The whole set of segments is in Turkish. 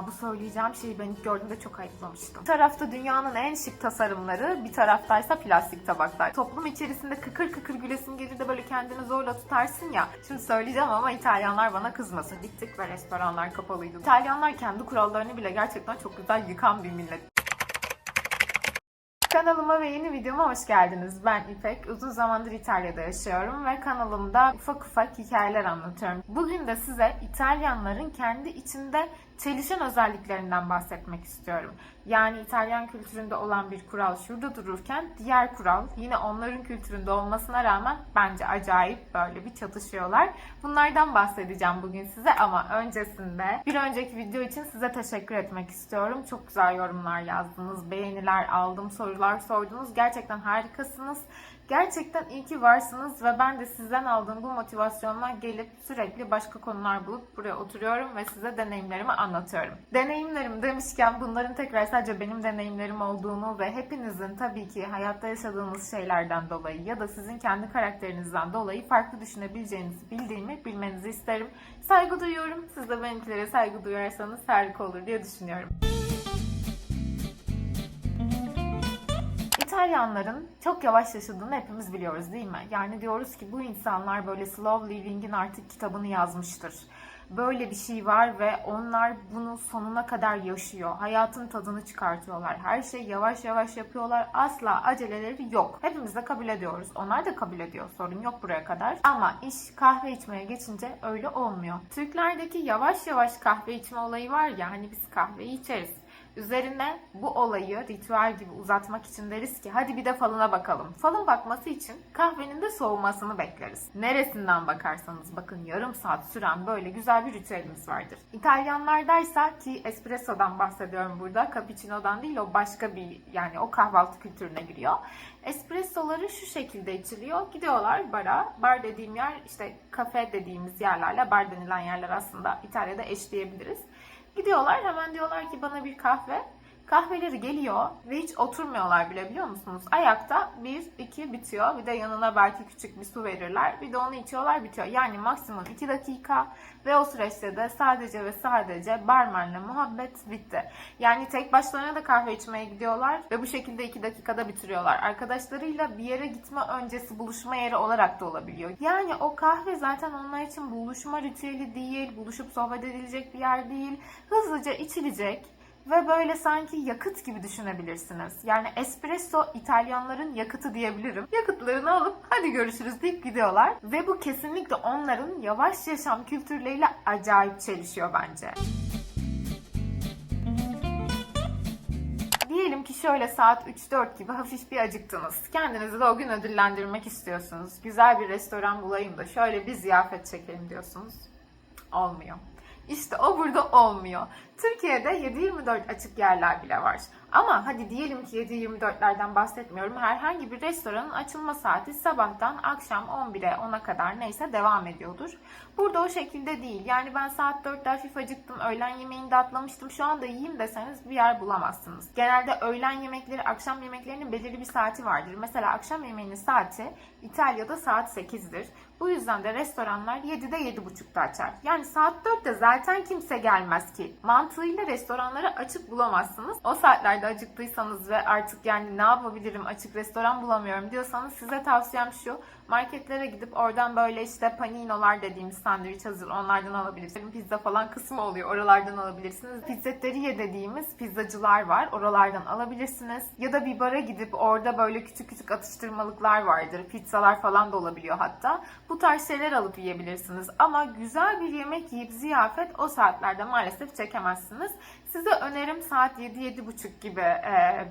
Bu söyleyeceğim şeyi ben ilk gördüğümde çok ayıplamıştım. Bir tarafta dünyanın en şık tasarımları, bir taraftaysa plastik tabaklar. Toplum içerisinde kıkır kıkır gülesin gelir de böyle kendini zorla tutarsın ya. Şimdi söyleyeceğim ama İtalyanlar bana kızmasın. Gittik ve restoranlar kapalıydı. İtalyanlar kendi kurallarını bile gerçekten çok güzel yıkan bir millet. Kanalıma ve yeni videoma hoş geldiniz. Ben İpek. Uzun zamandır İtalya'da yaşıyorum ve kanalımda ufak ufak hikayeler anlatıyorum. Bugün de size İtalyanların kendi içinde çelişen özelliklerinden bahsetmek istiyorum. Yani İtalyan kültüründe olan bir kural şurada dururken diğer kural yine onların kültüründe olmasına rağmen bence acayip böyle bir çatışıyorlar. Bunlardan bahsedeceğim bugün size ama öncesinde bir önceki video için size teşekkür etmek istiyorum. Çok güzel yorumlar yazdınız, beğeniler aldım, sorular sordunuz. Gerçekten harikasınız. Gerçekten iyi ki varsınız ve ben de sizden aldığım bu motivasyonla gelip sürekli başka konular bulup buraya oturuyorum ve size deneyimlerimi anlatıyorum. Deneyimlerim demişken bunların tekrar sadece benim deneyimlerim olduğunu ve hepinizin tabii ki hayatta yaşadığınız şeylerden dolayı ya da sizin kendi karakterinizden dolayı farklı düşünebileceğinizi bildiğimi bilmenizi isterim. Saygı duyuyorum. Siz de benimkilere saygı duyarsanız harika olur diye düşünüyorum. İtalyanların çok yavaş yaşadığını hepimiz biliyoruz değil mi? Yani diyoruz ki bu insanlar böyle slow living'in artık kitabını yazmıştır. Böyle bir şey var ve onlar bunu sonuna kadar yaşıyor. Hayatın tadını çıkartıyorlar. Her şeyi yavaş yavaş yapıyorlar. Asla aceleleri yok. Hepimiz de kabul ediyoruz. Onlar da kabul ediyor. Sorun yok buraya kadar. Ama iş kahve içmeye geçince öyle olmuyor. Türklerdeki yavaş yavaş kahve içme olayı var ya, hani biz kahveyi içeriz. Üzerine bu olayı ritüel gibi uzatmak için deriz ki hadi bir de falına bakalım. Falın bakması için kahvenin de soğumasını bekleriz. Neresinden bakarsanız bakın yarım saat süren böyle güzel bir ritüelimiz vardır. İtalyanlardaysa, ki espressodan bahsediyorum burada, cappuccino'dan değil, o başka bir, yani o kahvaltı kültürüne giriyor. Espressoları şu şekilde içiliyor. Gidiyorlar bara. Bar dediğim yer işte kafe dediğimiz yerlerle bar denilen yerler aslında İtalya'da eşleyebiliriz. Gidiyorlar, hemen diyorlar ki bana bir kahve. Kahveleri geliyor ve hiç oturmuyorlar bile, biliyor musunuz? Ayakta 1-2 bitiyor. Bir de yanına belki küçük bir su verirler. Bir de onu içiyorlar, bitiyor. Yani maksimum 2 dakika ve o süreçte de sadece ve sadece barmenle muhabbet bitti. Yani tek başlarına da kahve içmeye gidiyorlar ve bu şekilde 2 dakikada bitiriyorlar. Arkadaşlarıyla bir yere gitme öncesi buluşma yeri olarak da olabiliyor. Yani o kahve zaten onlar için buluşma ritüeli değil, buluşup sohbet edilecek bir yer değil. Hızlıca içilecek ve böyle sanki yakıt gibi düşünebilirsiniz. Yani espresso İtalyanların yakıtı diyebilirim. Yakıtlarını alıp hadi görüşürüz deyip gidiyorlar. Ve bu kesinlikle onların yavaş yaşam kültürleriyle acayip çelişiyor bence. Diyelim ki şöyle saat 3-4 gibi hafif bir acıktınız. Kendinizi de o gün ödüllendirmek istiyorsunuz. Güzel bir restoran bulayım da şöyle bir ziyafet çekelim diyorsunuz. Olmuyor. İşte o burada olmuyor. Türkiye'de 7/24 açık yerler bile var. Ama hadi diyelim ki 7/24'lerden bahsetmiyorum. Herhangi bir restoranın açılma saati sabahtan akşam 11'e 10'a kadar neyse devam ediyordur. Burada o şekilde değil. Yani ben saat 4'te hafif acıktım, öğlen yemeğini de atlamıştım, şu anda yiyeyim deseniz bir yer bulamazsınız. Genelde öğlen yemekleri, akşam yemeklerinin belirli bir saati vardır. Mesela akşam yemeğinin saati İtalya'da saat 8'dir. Bu yüzden de restoranlar 7'de 7.30'da açar. Yani saat 4'te zaten kimse gelmez ki. Mantığıyla restoranları açık bulamazsınız. O saatlerde acıktıysanız ve artık yani ne yapabilirim, açık restoran bulamıyorum diyorsanız size tavsiyem şu: marketlere gidip oradan böyle işte paninolar dediğimiz sandviç hazır, onlardan alabilirsiniz. Pizza falan kısmı oluyor, oralardan alabilirsiniz. Pizzeria dediğimiz pizzacılar var, oralardan alabilirsiniz. Ya da bir bara gidip orada böyle küçük küçük atıştırmalıklar vardır. Pizzalar falan da olabiliyor hatta. Bu tarz şeyler alıp yiyebilirsiniz. Ama güzel bir yemek yiyip ziyafet o saatlerde maalesef çekemezsiniz. Size önerim saat 7-7.30 gibi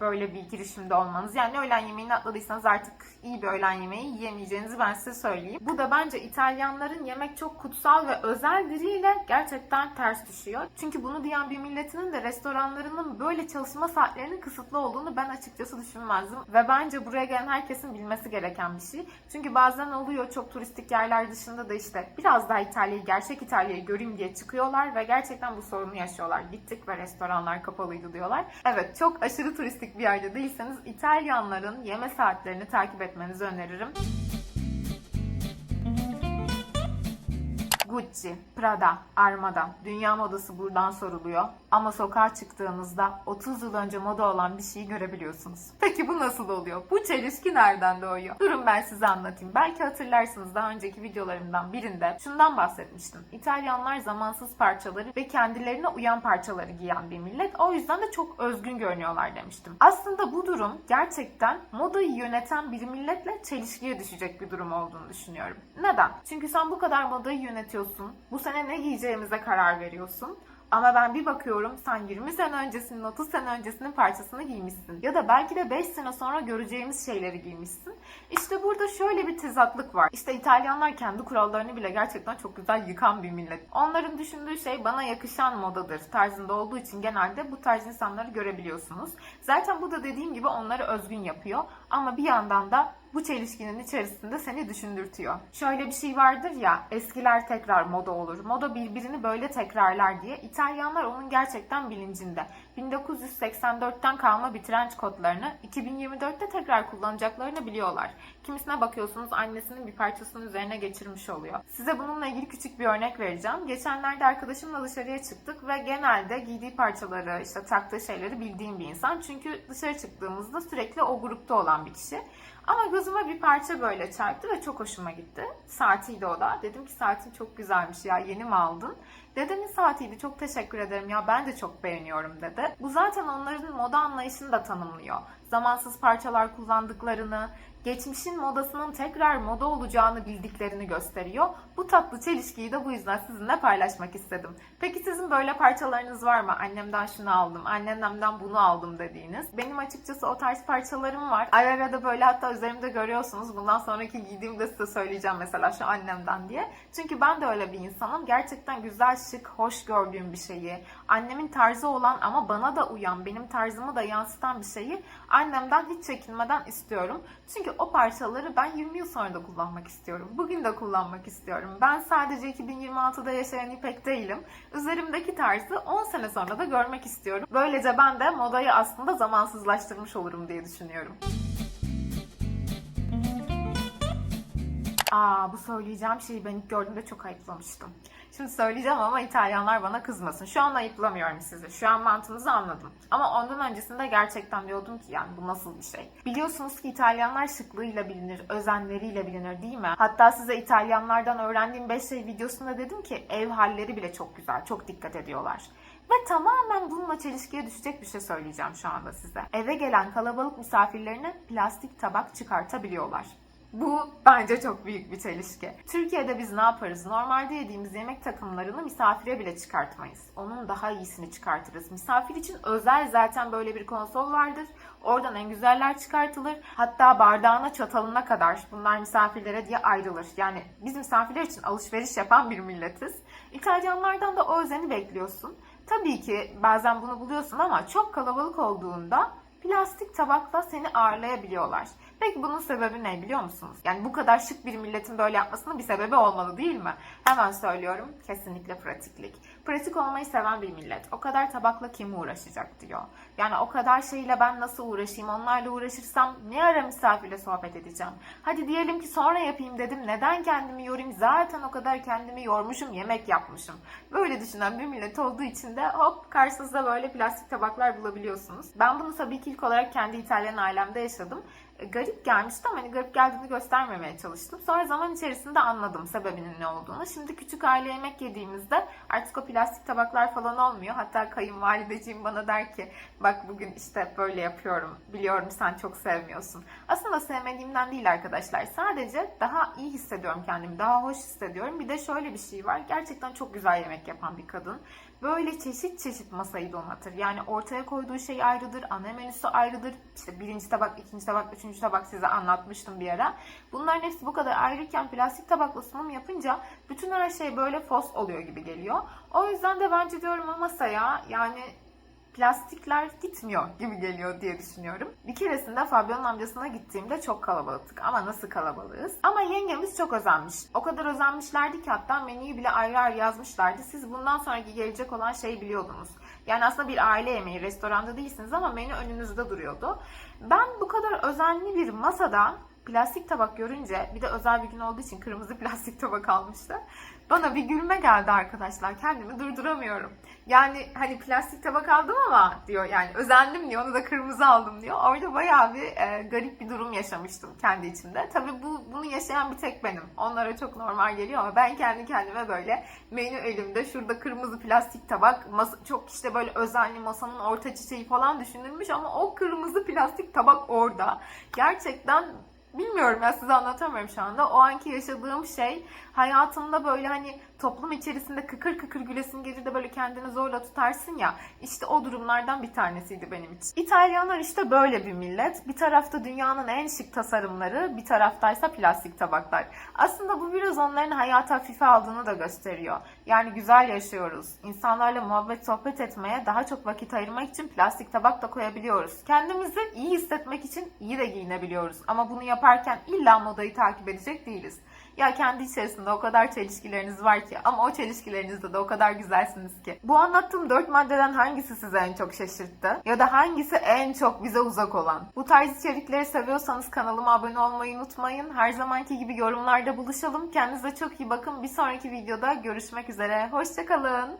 böyle bir girişimde olmanız. Yani öğlen yemeğini atladıysanız artık iyi bir öğlen yemeği yiyemeyeceğinizi ben size söyleyeyim. Bu da bence İtalyanların yemek çok kutsal ve özelleriyle gerçekten ters düşüyor. Çünkü bunu diyen bir milletinin de restoranlarının böyle çalışma saatlerinin kısıtlı olduğunu ben açıkçası düşünmezdim. Ve bence buraya gelen herkesin bilmesi gereken bir şey. Çünkü bazen oluyor, çok turistik yerler dışında da işte biraz daha İtalya'yı, gerçek İtalya'yı göreyim diye çıkıyorlar ve gerçekten bu sorunu yaşıyorlar. Gittik ve restoranlar kapalıydı diyorlar. Evet, çok aşırı turistik bir yerde değilseniz İtalyanların yeme saatlerini takip etmenizi öneririm. Gucci, Prada, Armada. Dünya modası buradan soruluyor. Ama sokağa çıktığınızda 30 yıl önce moda olan bir şeyi görebiliyorsunuz. Peki bu nasıl oluyor? Bu çelişki nereden doğuyor? Durun ben size anlatayım. Belki hatırlarsınız, daha önceki videolarımdan birinde şundan bahsetmiştim. İtalyanlar zamansız parçaları ve kendilerine uyan parçaları giyen bir millet. O yüzden de çok özgün görünüyorlar demiştim. Aslında bu durum gerçekten modayı yöneten bir milletle çelişkiye düşecek bir durum olduğunu düşünüyorum. Neden? Çünkü sen bu kadar modayı yönetiyorsun. Bu sene ne giyeceğimize karar veriyorsun. Ama ben bir bakıyorum sen 20 sene öncesinin, 30 sene öncesinin parçasını giymişsin. Ya da belki de 5 sene sonra göreceğimiz şeyleri giymişsin. İşte burada şöyle bir tezatlık var. İşte İtalyanlar kendi kurallarını bile gerçekten çok güzel yıkan bir millet. Onların düşündüğü şey bana yakışan modadır tarzında olduğu için genelde bu tarz insanları görebiliyorsunuz. Zaten bu da dediğim gibi onları özgün yapıyor. Ama bir yandan da bu çelişkinin içerisinde seni düşündürtüyor. Şöyle bir şey vardır ya, eskiler tekrar moda olur. Moda birbirini böyle tekrarlar diye. İtalyanlar onun gerçekten bilincinde. 1984'ten kalma bir trench coatlarını 2024'te tekrar kullanacaklarını biliyorlar. Kimisine bakıyorsunuz annesinin bir parçasının üzerine geçirmiş oluyor. Size bununla ilgili küçük bir örnek vereceğim. Geçenlerde arkadaşımla dışarıya çıktık ve genelde giydiği parçaları, işte taktığı şeyleri bildiğim bir insan. Çünkü dışarı çıktığımızda sürekli o grupta olan bir kişi. Ama gözüme bir parça böyle çarptı ve çok hoşuma gitti. Saatiydi o da. Dedim ki saatin çok güzelmiş ya, yeni mi aldın? Dedemin saatiydi, çok teşekkür ederim ya, ben de çok beğeniyorum dedi. Bu zaten onların moda anlayışını da tanımlıyor. Zamansız parçalar kullandıklarını, geçmişin modasının tekrar moda olacağını bildiklerini gösteriyor. Bu tatlı çelişkiyi de bu yüzden sizinle paylaşmak istedim. Peki sizin böyle parçalarınız var mı? Annemden şunu aldım, annemden bunu aldım dediğiniz. Benim açıkçası o tarz parçalarım var. Ara ara da böyle hatta üzerimde görüyorsunuz. Bundan sonraki giydiğimde size söyleyeceğim mesela şu annemden diye. Çünkü ben de öyle bir insanım. Gerçekten güzel, şık, hoş gördüğüm bir şeyi, annemin tarzı olan ama bana da uyan, benim tarzımı da yansıtan bir şeyi annemden hiç çekinmeden istiyorum. Çünkü o parçaları ben 20 yıl sonra da kullanmak istiyorum. Bugün de kullanmak istiyorum. Ben sadece 2026'da yaşayan İpek değilim. Üzerimdeki tarzı 10 sene sonra da görmek istiyorum. Böylece ben de modayı aslında zamansızlaştırmış olurum diye düşünüyorum. Bu söyleyeceğim şeyi ben ilk gördüğümde çok ayıplamıştım. Şimdi söyleyeceğim ama İtalyanlar bana kızmasın. Şu an ayıplamıyorum sizi. Şu an mantığınızı anladım. Ama ondan öncesinde gerçekten diyordum ki yani bu nasıl bir şey? Biliyorsunuz ki İtalyanlar şıklığıyla bilinir, özenleriyle bilinir değil mi? Hatta size İtalyanlardan öğrendiğim 5 şey videosunda dedim ki ev halleri bile çok güzel, çok dikkat ediyorlar. Ve tamamen bununla çelişkiye düşecek bir şey söyleyeceğim şu anda size. Eve gelen kalabalık misafirlerine plastik tabak çıkartabiliyorlar. Bu bence çok büyük bir çelişki. Türkiye'de biz ne yaparız? Normalde yediğimiz yemek takımlarını misafire bile çıkartmayız. Onun daha iyisini çıkartırız. Misafir için özel zaten böyle bir konsol vardır. Oradan en güzeller çıkartılır. Hatta bardağına, çatalına kadar bunlar misafirlere diye ayrılır. Yani biz misafirler için alışveriş yapan bir milletiz. İtalyanlardan da o özeni bekliyorsun. Tabii ki bazen bunu buluyorsun ama çok kalabalık olduğunda plastik tabakla seni ağırlayabiliyorlar. Peki bunun sebebi ne biliyor musunuz? Yani bu kadar şık bir milletin böyle yapmasının bir sebebi olmalı değil mi? Hemen söylüyorum. Kesinlikle pratiklik. Pratik olmayı seven bir millet. O kadar tabakla kim uğraşacak diyor. Yani o kadar şeyle ben nasıl uğraşayım? Onlarla uğraşırsam ne ara misafirle sohbet edeceğim? Hadi diyelim ki sonra yapayım dedim. Neden kendimi yorayım? Zaten o kadar kendimi yormuşum, yemek yapmışım. Böyle düşünen bir millet olduğu için de hop karşınızda böyle plastik tabaklar bulabiliyorsunuz. Ben bunu tabii ki ilk olarak kendi İtalyan ailemde yaşadım. Garip gelmişti ama hani garip geldiğini göstermemeye çalıştım. Sonra zaman içerisinde anladım sebebinin ne olduğunu. Şimdi küçük aile yemek yediğimizde artık o plastik tabaklar falan olmuyor. Hatta kayınvalideciğim bana der ki bak bugün işte böyle yapıyorum. Biliyorum sen çok sevmiyorsun. Aslında sevmediğimden değil arkadaşlar. Sadece daha iyi hissediyorum kendimi. Daha hoş hissediyorum. Bir de şöyle bir şey var. Gerçekten çok güzel yemek yapan bir kadın. Böyle çeşit çeşit masayı donatır. Yani ortaya koyduğu şey ayrıdır, ana menüsü ayrıdır. İşte birinci tabak, ikinci tabak, üçüncü tabak size anlatmıştım bir ara. Bunların hepsi bu kadar ayrıyken plastik tabakla sunum yapınca bütün her şey böyle fos oluyor gibi geliyor. O yüzden de bence diyorum o masaya yani plastikler gitmiyor gibi geliyor diye düşünüyorum. Bir keresinde Fabio'nun amcasına gittiğimde çok kalabalıktık. Ama nasıl kalabalığız? Ama yengemiz çok özenmiş. O kadar özenmişlerdi ki hatta menüyü bile ayrı ayrı yazmışlardı. Siz bundan sonraki gelecek olan şeyi biliyordunuz. Yani aslında bir aile yemeği, restoranda değilsiniz ama menü önünüzde duruyordu. Ben bu kadar özenli bir masada plastik tabak görünce, bir de özel bir gün olduğu için kırmızı plastik tabak almıştı. Bana bir gülme geldi arkadaşlar. Kendimi durduramıyorum. Yani hani plastik tabak aldım ama diyor, yani özendim diyor, onu da kırmızı aldım diyor. Orada bayağı bir garip bir durum yaşamıştım kendi içimde. Tabii bunu yaşayan bir tek benim. Onlara çok normal geliyor ama ben kendi kendime böyle menü elimde, şurada kırmızı plastik tabak, çok işte böyle özenli, masanın orta çiçeği falan düşünülmüş ama o kırmızı plastik tabak orada. Gerçekten bilmiyorum ya, size anlatamıyorum şu anda. O anki yaşadığım şey, hayatımda böyle hani toplum içerisinde kıkır kıkır gülesin gelir de böyle kendini zorla tutarsın ya. İşte o durumlardan bir tanesiydi benim için. İtalyanlar işte böyle bir millet. Bir tarafta dünyanın en şık tasarımları, bir taraftaysa plastik tabaklar. Aslında bu biraz onların hayatı hafife aldığını da gösteriyor. Yani güzel yaşıyoruz. İnsanlarla muhabbet sohbet etmeye, daha çok vakit ayırmak için plastik tabak da koyabiliyoruz. Kendimizi iyi hissetmek için iyi de giyinebiliyoruz. Ama bunu yaparken illa modayı takip edecek değiliz. Ya kendi içerisinde o kadar çelişkileriniz var ki, ama o çelişkilerinizde de o kadar güzelsiniz ki. Bu anlattığım 4 maddeden hangisi sizi en çok şaşırttı? Ya da hangisi en çok bize uzak olan? Bu tarz içerikleri seviyorsanız kanalıma abone olmayı unutmayın. Her zamanki gibi yorumlarda buluşalım. Kendinize çok iyi bakın. Bir sonraki videoda görüşmek üzere. Hoşça kalın.